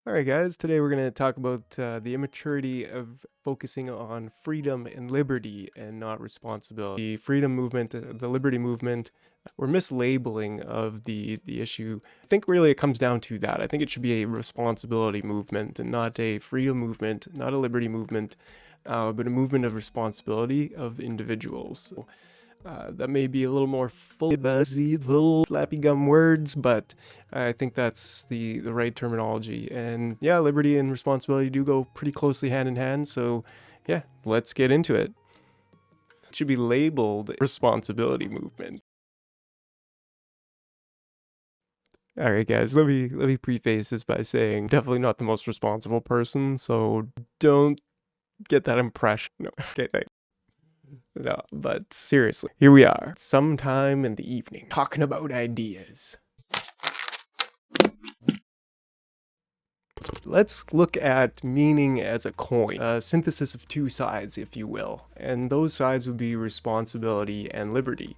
All right, guys, today we're going to talk about the immaturity of focusing on freedom and liberty and not responsibility. The freedom movement, the liberty movement, or mislabeling of the issue. I think really it comes down to that. I think it should be a responsibility movement and not a freedom movement, not a liberty movement, but a movement of responsibility of individuals. That may be a little more full buzzy, little flappy gum words, but I think that's the right terminology. And yeah, liberty and responsibility do go pretty closely hand in hand. So yeah, let's get into it. It should be labeled responsibility movement. All right, guys, let me preface this by saying definitely not the most responsible person, so don't get that impression. No, okay, no, but seriously, here we are, sometime in the evening, talking about ideas. Let's look at meaning as a coin, a synthesis of two sides, if you will, and those sides would be responsibility and liberty.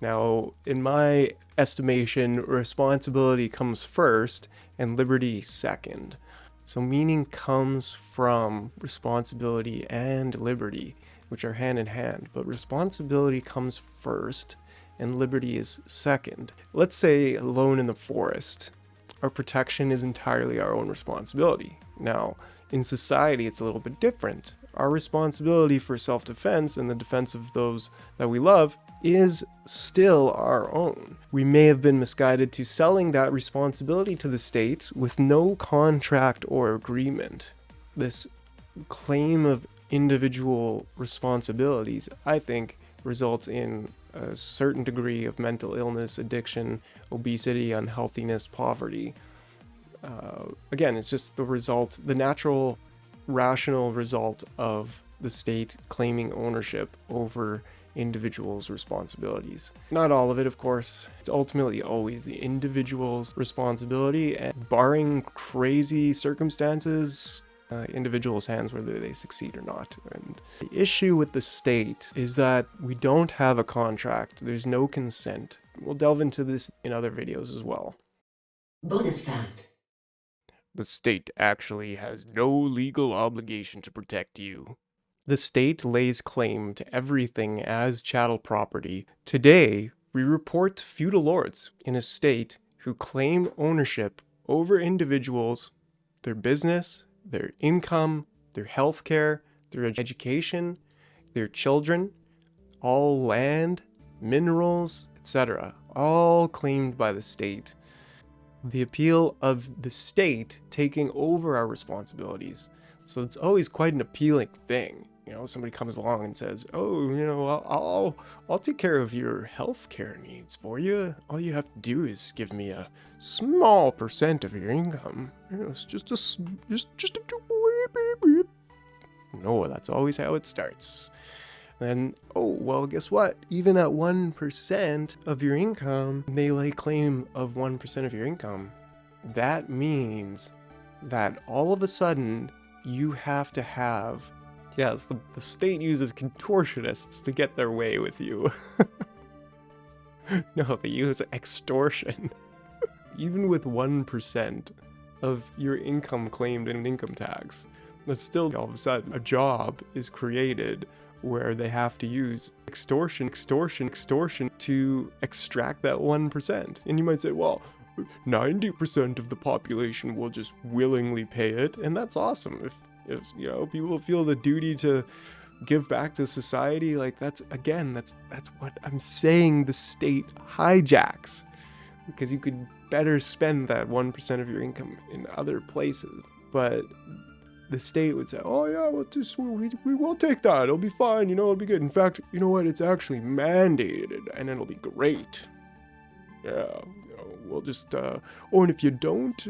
Now, in my estimation, responsibility comes first and liberty second. So meaning comes from responsibility and liberty, which are hand in hand, but responsibility comes first and liberty is second. Let's say alone in the forest, our protection is entirely our own responsibility. Now, in society, it's a little bit different. Our responsibility for self-defense and the defense of those that we love is still our own. We may have been misguided to selling that responsibility to the state with no contract or agreement. This claim of individual responsibilities, I think, results in a certain degree of mental illness, addiction, obesity, unhealthiness, poverty. Again, it's just the result, the natural, rational result of the state claiming ownership over individuals' responsibilities. Not all of it, of course. It's ultimately always the individual's responsibility, and barring crazy circumstances, individuals' hands whether they succeed or not. And the issue with the state is that we don't have a contract. There's no consent. We'll delve into this in other videos as well. Bonus fact. The state actually has no legal obligation to protect you. The state lays claim to everything as chattel property. Today, we report feudal lords in a state who claim ownership over individuals, their business, their income, their healthcare, their education, their children, all land, minerals, etc., all claimed by the state. The appeal of the state taking over our responsibilities. So it's always quite an appealing thing. You know, somebody comes along and says, "Oh, you know, I'll take care of your healthcare needs for you. All you have to do is give me a small percent of your income. You know, it's just a no, that's always how it starts." Then, oh, well, guess what? Even at 1% of your income, they lay claim of 1% of your income. That means that all of a sudden, you have to have... Yes, the state uses contortionists to get their way with you. No, they use extortion. Even with 1% of your income claimed in an income tax, that's still all of a sudden a job is created where they have to use extortion to extract that 1%. And you might say, well, 90% of the population will just willingly pay it, and that's awesome. If you know, people feel the duty to give back to society, like that's what I'm saying the state hijacks, because you could better spend that 1% of your income in other places. But the state would say, "Oh yeah, we will take that. It'll be fine. You know, it'll be good. In fact, you know what? It's actually mandated, and it'll be great. Yeah, you know, we'll just and if you don't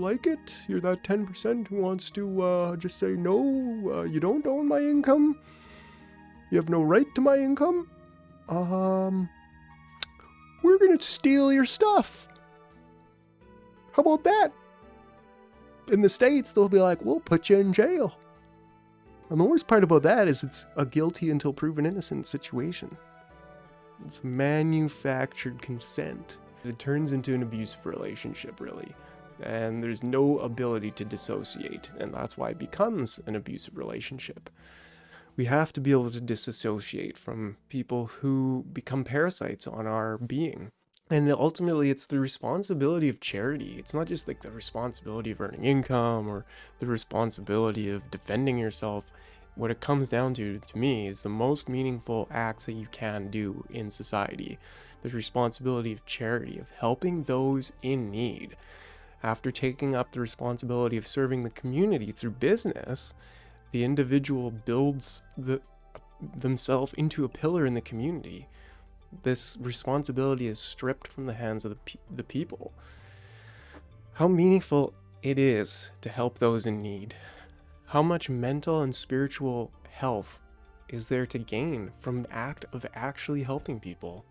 like it, you're that 10% who wants to just say no. You don't own my income. You have no right to my income. We're gonna steal your stuff. How about that?" In the States, they'll be like, "We'll put you in jail." And the worst part about that is it's a guilty until proven innocent situation. It's manufactured consent. It turns into an abusive relationship, really. and there's no ability to dissociate, and that's why it becomes an abusive relationship. We have to be able to disassociate from people who become parasites on our being. And ultimately, it's the responsibility of charity. It's not just like the responsibility of earning income or the responsibility of defending yourself. What it comes down to me, is the most meaningful acts that you can do in society. The responsibility of charity, of helping those in need. After taking up the responsibility of serving the community through business, the individual builds themselves into a pillar in the community. This responsibility is stripped from the hands of the people. How meaningful it is to help those in need. How much mental and spiritual health is there to gain from the act of actually helping people?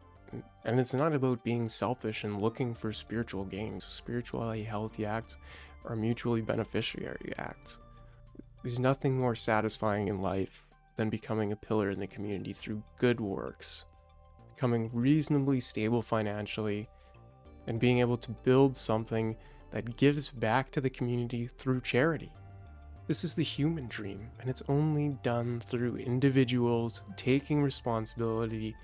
And it's not about being selfish and looking for spiritual gains. Spiritually healthy acts are mutually beneficiary acts. There's nothing more satisfying in life than becoming a pillar in the community through good works, becoming reasonably stable financially, and being able to build something that gives back to the community through charity. This is the human dream, and it's only done through individuals taking responsibility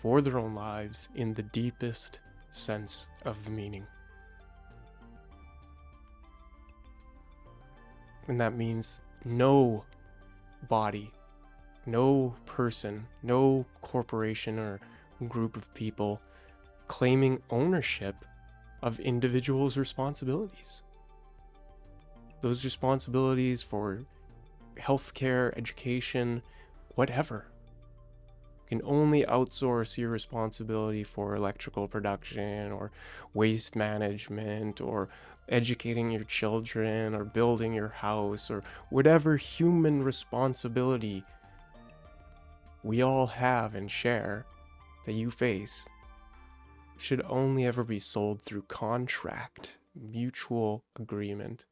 for their own lives in the deepest sense of the meaning. And that means no body, no person, no corporation or group of people claiming ownership of individuals' responsibilities. Those responsibilities for healthcare, education, whatever. You can only outsource your responsibility for electrical production or waste management or educating your children or building your house or whatever human responsibility we all have and share that you face should only ever be sold through contract, mutual agreement.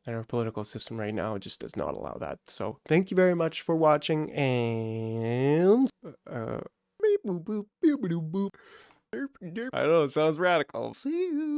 And our political system right now just does not allow that. So thank you very much for watching, and I don't know, it sounds radical. See you.